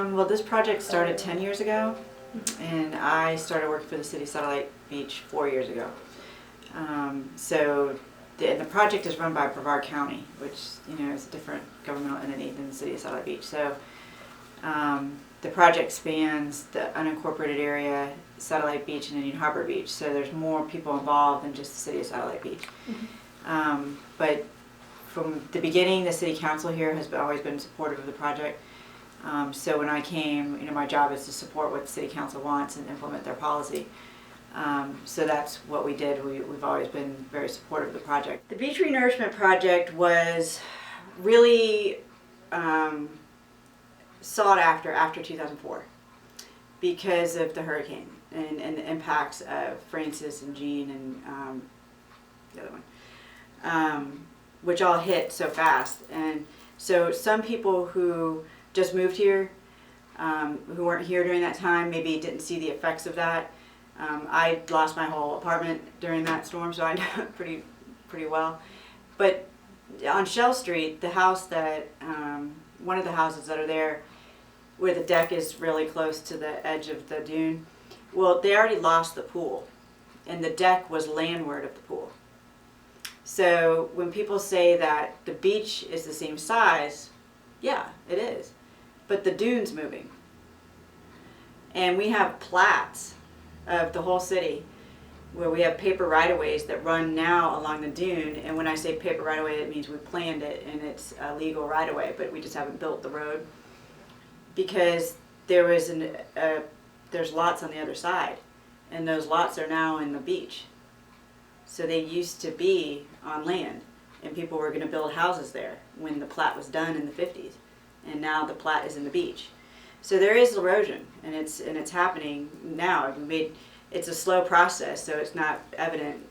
Well, this project started 10 years ago, and I started working for the city of Satellite Beach 4 years ago. And the project is run by Brevard County, which is a different governmental entity than the city of Satellite Beach. So the project spans the unincorporated area, Satellite Beach, and Indian Harbor Beach. So there's more people involved than just the city of Satellite Beach. But from the beginning, the city council here has always been supportive of the project. So when I came, my job is to support what the city council wants and implement their policy. So that's what we did. We've always been very supportive of the project. The beach renourishment project was really sought after 2004 because of the hurricane and the impacts of Francis and Jean and the other one, which all hit so fast. And so some people who just moved here, who weren't here during that time, maybe didn't see the effects of that. I lost my whole apartment during that storm, so I know it pretty well. But on Shell Street, the house that, one of the houses that are there, where the deck is really close to the edge of the dune, well, they already lost the pool, and the deck was landward of the pool. So when people say that the beach is the same size, yeah, it is. But the dune's moving. And we have plats of the whole city where we have paper right-of-ways that run now along the dune. And when I say paper right-of-way, it means we planned it and it's a legal right-of-way, but we just haven't built the road. Because there was there's lots on the other side, and those lots are now in the beach. So they used to be on land, and people were going to build houses there when the plat was done in the 50s, and now the plat is in the beach. So there is erosion, and it's happening now. It's a slow process, so it's not evident.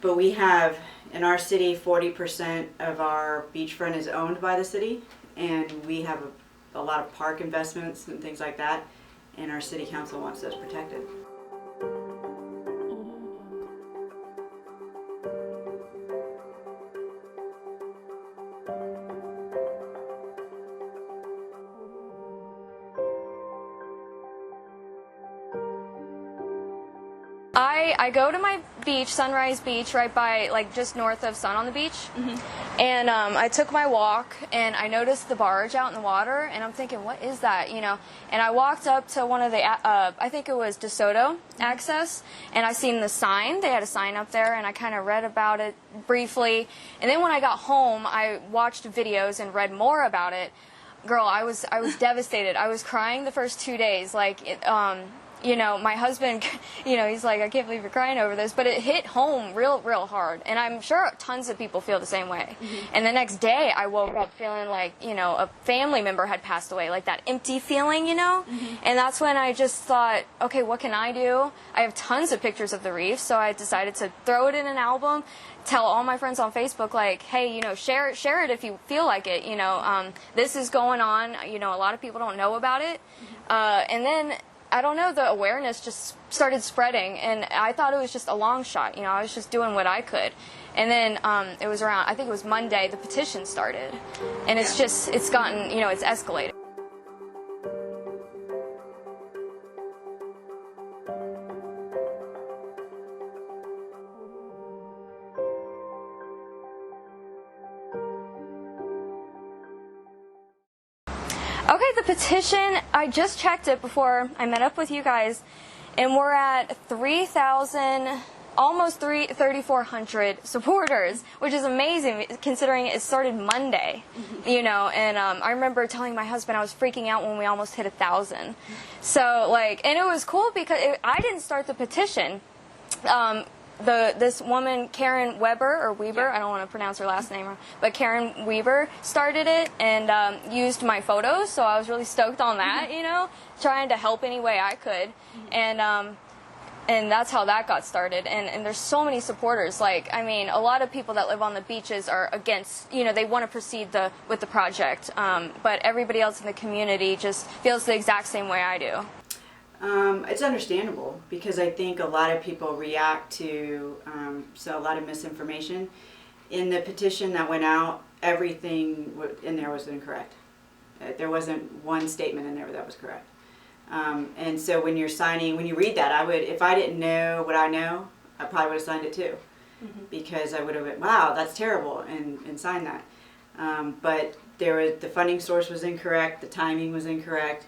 But we have in our city 40% of our beachfront is owned by the city, and we have a lot of park investments and things like that, and our city council wants those protected. I go to my beach, Sunrise Beach, right by, just north of Sun on the Beach. And I took my walk, and I noticed the barge out in the water, and I'm thinking, what is that, And I walked up to one of the, I think it was DeSoto access, and I seen the sign. They had a sign up there, and I kind of read about it briefly. And then when I got home, I watched videos and read more about it. Girl, I was devastated. I was crying the first 2 days, my husband, he's like, I can't believe you're crying over this, but it hit home real hard, and I'm sure tons of people feel the same way. And the next day, I woke up feeling like, a family member had passed away, like that empty feeling, And that's when I just thought, okay, what can I do? I have tons of pictures of the reef, so I decided to throw it in an album, tell all my friends on Facebook, like, hey, share it if you feel like it, this is going on, a lot of people don't know about it, and then I don't know, the awareness just started spreading, and I thought it was just a long shot. I was just doing what I could. And then it was around, I think it was Monday, the petition started. And it's gotten, it's escalated. Okay, the petition, I just checked it before I met up with you guys, and we're at 3,000, almost 3,400 supporters, which is amazing considering it started Monday, and I remember telling my husband I was freaking out when we almost hit 1,000. So, and it was cool because I didn't start the petition. This woman, Karen Weber, or Weber, I don't want to pronounce her last name, but Karen Weber started it and used my photos, so I was really stoked on that, trying to help any way I could. And that's how that got started. And there's so many supporters. A lot of people that live on the beaches are against, they want to proceed with the project, but everybody else in the community just feels the exact same way I do. It's understandable because I think a lot of people react to a lot of misinformation. In the petition that went out, everything in there was incorrect. There wasn't one statement in there that was correct. And so when you're signing, when you read that, I would, if I didn't know what I know, I probably would have signed it too. Because I would have been, wow, that's terrible, and signed that. But the funding source was incorrect, the timing was incorrect.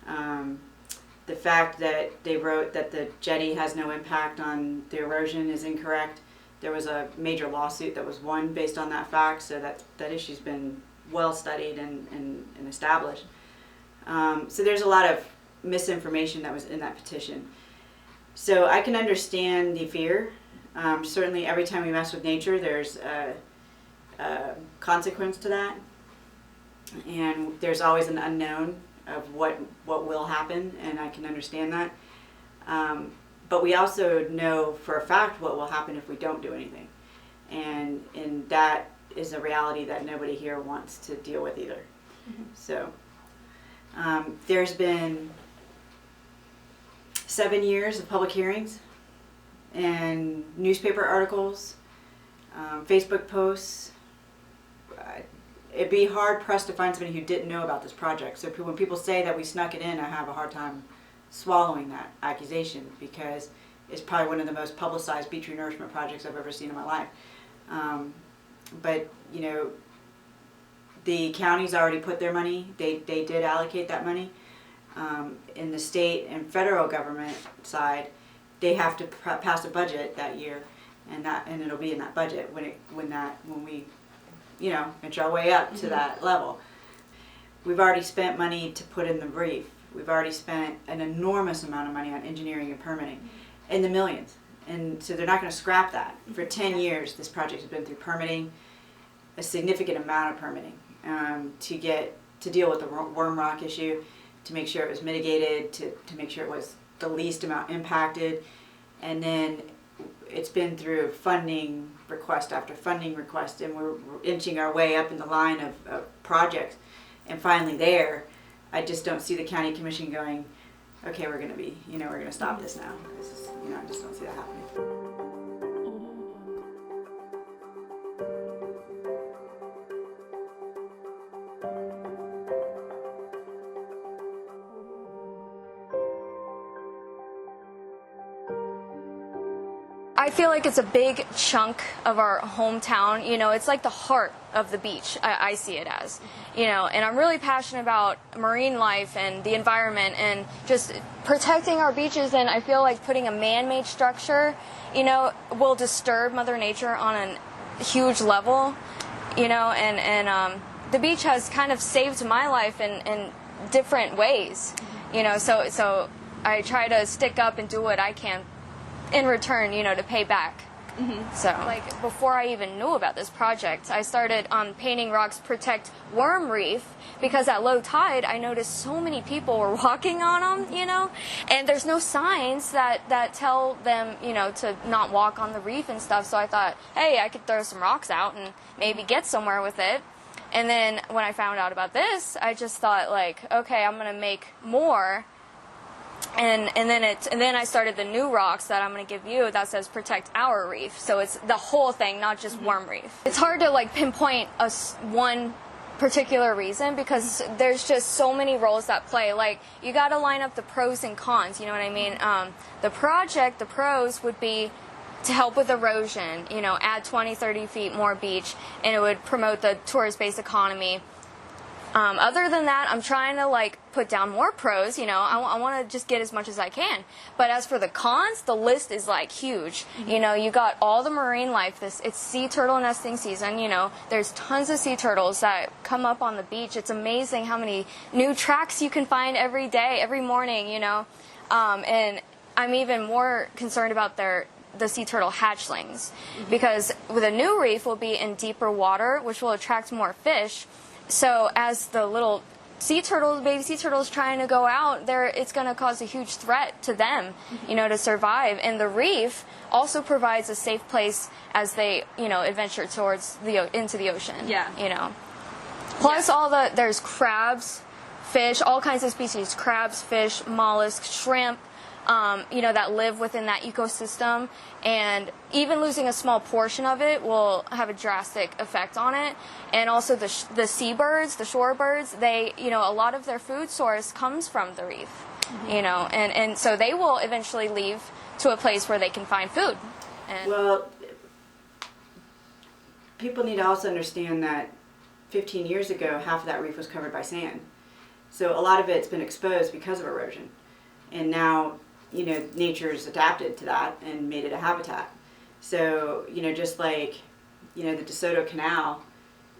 The fact that they wrote that the jetty has no impact on the erosion is incorrect. There was a major lawsuit that was won based on that fact, so that issue's been well studied and established. So there's a lot of misinformation that was in that petition. So I can understand the fear. Certainly every time we mess with nature, there's a consequence to that. And there's always an unknown of what will happen, and I can understand that. But we also know for a fact what will happen if we don't do anything. And that is a reality that nobody here wants to deal with either. So there's been 7 years of public hearings and newspaper articles, Facebook posts. It'd be hard pressed to find somebody who didn't know about this project. So when people say that we snuck it in, I have a hard time swallowing that accusation, because it's probably one of the most publicized beach renourishment projects I've ever seen in my life. But you know, the county's already put their money. They did allocate that money. In the state and federal government side, they have to pass a budget that year, and it'll be in that budget when we, you know, inch our way up to that level. We've already spent money to put in the reef. We've already spent an enormous amount of money on engineering and permitting, in the millions. And so they're not going to scrap that. For 10 years, this project has been through permitting, a significant amount of permitting, to deal with the worm rock issue, to make sure it was mitigated, to make sure it was the least amount impacted. And then it's been through funding request after funding request, and we're inching our way up in the line of projects. And finally there, I just don't see the county commission going, okay, we're going to stop this now. I just don't see that happening. I feel like it's a big chunk of our hometown. You know, it's like the heart of the beach, I see it as. You know, and I'm really passionate about marine life and the environment and just protecting our beaches, and I feel like putting a man-made structure, you know, will disturb Mother Nature on a huge level, you know, and the beach has kind of saved my life in different ways, you know, so I try to stick up and do what I can in return, you know, to pay back. So, like, before I even knew about this project, I started painting rocks protect worm reef, because at low tide, I noticed so many people were walking on them, you know, and there's no signs that tell them, you know, to not walk on the reef and stuff. So I thought, hey, I could throw some rocks out and maybe get somewhere with it. And then when I found out about this, I just thought, like, okay, I'm gonna make more. And then I started the new rocks that I'm going to give you that says protect our reef. So it's the whole thing, not just worm reef. It's hard to like pinpoint one particular reason, because there's just so many roles that play. Like, you got to line up the pros and cons, you know what I mean? The pros would be to help with erosion, you know, add 20, 30 feet more beach, and it would promote the tourist-based economy. Other than that, I'm trying to like put down more pros, you know, I want to just get as much as I can. But as for the cons, the list is like huge. You know, you got all the marine life, it's sea turtle nesting season, you know, there's tons of sea turtles that come up on the beach. It's amazing how many new tracks you can find every day, every morning, you know, and I'm even more concerned about the sea turtle hatchlings, because with a new reef will be in deeper water, which will attract more fish. So as the little baby sea turtles trying to go out there, it's going to cause a huge threat to them, you know, to survive. And the reef also provides a safe place as they, you know, adventure towards into the ocean. Yeah. You know. Plus there's crabs, fish, all kinds of species, crabs, fish, mollusks, shrimp, that live within that ecosystem, and even losing a small portion of it will have a drastic effect on it. And also the seabirds, the shorebirds, they, a lot of their food source comes from the reef, and so they will eventually leave to a place where they can find food. And well, people need to also understand that 15 years ago, half of that reef was covered by sand. So a lot of it's been exposed because of erosion. And now, nature's adapted to that and made it a habitat. So, just like, the DeSoto Canal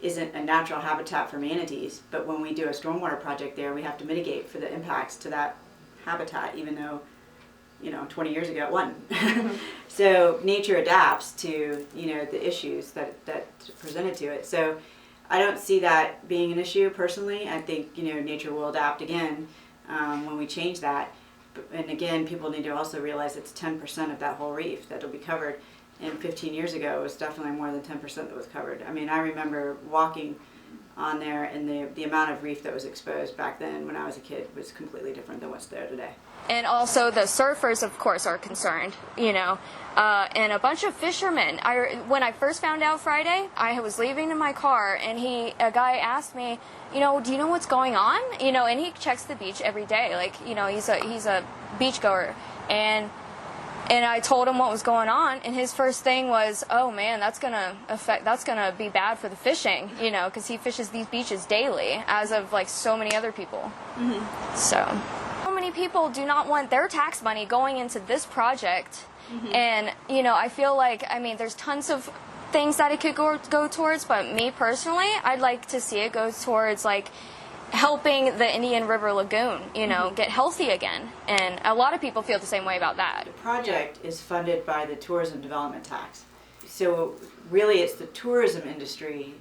isn't a natural habitat for manatees, but when we do a stormwater project there, we have to mitigate for the impacts to that habitat, even though, 20 years ago it wasn't. So nature adapts to, the issues that presented to it. So I don't see that being an issue personally. I think, nature will adapt again when we change that. And again, people need to also realize it's 10% of that whole reef that will be covered. And 15 years ago, it was definitely more than 10% that was covered. I mean, I remember walking on there, and the amount of reef that was exposed back then when I was a kid was completely different than what's there today. And also the surfers, of course, are concerned, and a bunch of fishermen. When I first found out Friday, I was leaving in my car, and a guy asked me, do you know what's going on? And he checks the beach every day. Like, he's a beachgoer. And I told him what was going on, and his first thing was, oh man, that's gonna be bad for the fishing, because he fishes these beaches daily, as of like so many other people. Mm-hmm. So many people do not want their tax money going into this project. Mm-hmm. And I feel like, there's tons of things that it could go towards, but me personally, I'd like to see it go towards like helping the Indian River Lagoon, mm-hmm. get healthy again. And a lot of people feel the same way about that. The project is funded by the tourism development tax. So really it's the tourism industry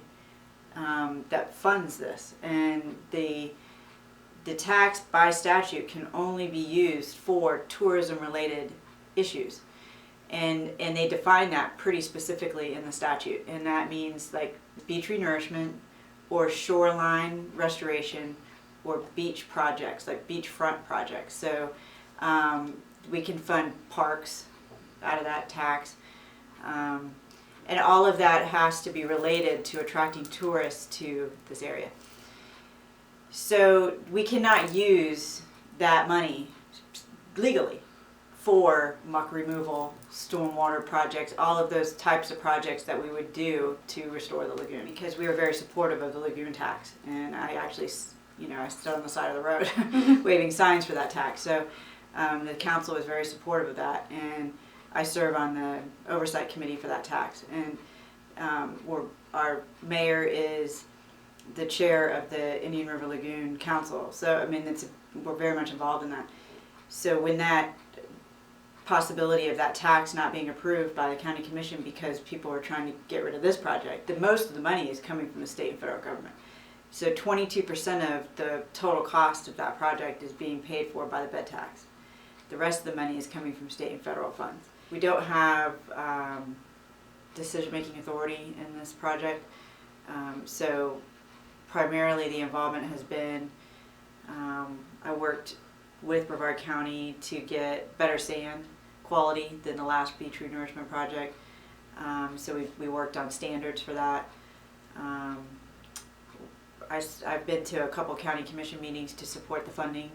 that funds this. And the tax by statute can only be used for tourism related issues. And they define that pretty specifically in the statute. And that means like beach renourishment, or shoreline restoration, or beach projects, like beachfront projects. So we can fund parks out of that tax. And all of that has to be related to attracting tourists to this area. So we cannot use that money legally for muck removal, stormwater projects, all of those types of projects that we would do to restore the lagoon, because we were very supportive of the lagoon tax. And I actually, I stood on the side of the road waving signs for that tax. So the council was very supportive of that, and I serve on the oversight committee for that tax. And our mayor is the chair of the Indian River Lagoon Council. So we're very much involved in that. So when that possibility of that tax not being approved by the county commission because people are trying to get rid of this project, most of the money is coming from the state and federal government. So 22% of the total cost of that project is being paid for by the bed tax. The rest of the money is coming from state and federal funds. We don't have decision-making authority in this project, so primarily the involvement has been, I worked with Brevard County to get better sand quality than the last beach renourishment project. So we worked on standards for that. I've been to a couple county commission meetings to support the funding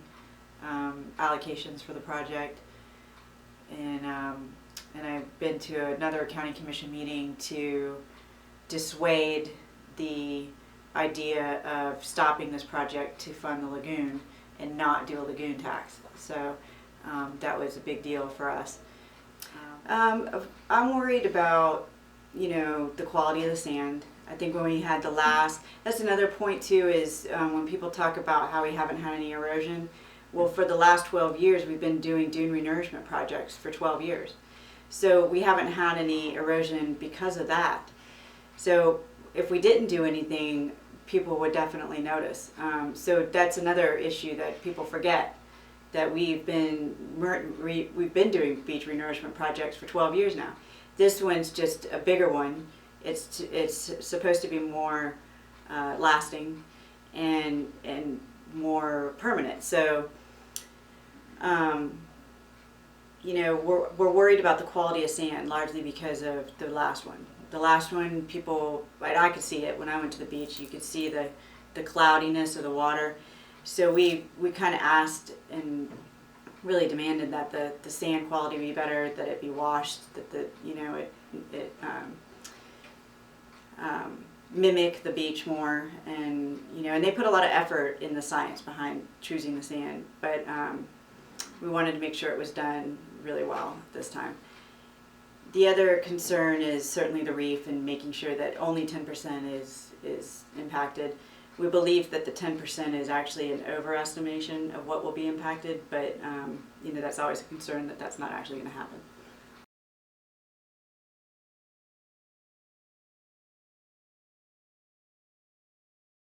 allocations for the project. And I've been to another county commission meeting to dissuade the idea of stopping this project to fund the lagoon and not do a lagoon tax. So that was a big deal for us. I'm worried about, the quality of the sand. I think when we had that's another point too, is when people talk about how we haven't had any erosion. Well, for the last 12 years, we've been doing dune renourishment projects for 12 years. So we haven't had any erosion because of that. So if we didn't do anything, people would definitely notice. So that's another issue that people forget, that we've been doing beach renourishment projects for 12 years now. This one's just a bigger one. It's supposed to be more lasting and more permanent. So we're worried about the quality of sand largely because of the last one. The last one, people, I could see it when I went to the beach. You could see the cloudiness of the water. So we kind of asked and really demanded that the sand quality be better, that it be washed, that it mimic the beach more, and and they put a lot of effort in the science behind choosing the sand, but we wanted to make sure it was done really well this time. The other concern is certainly the reef and making sure that only 10% is impacted. We believe that the 10% is actually an overestimation of what will be impacted, but that's always a concern that that's not actually going to happen.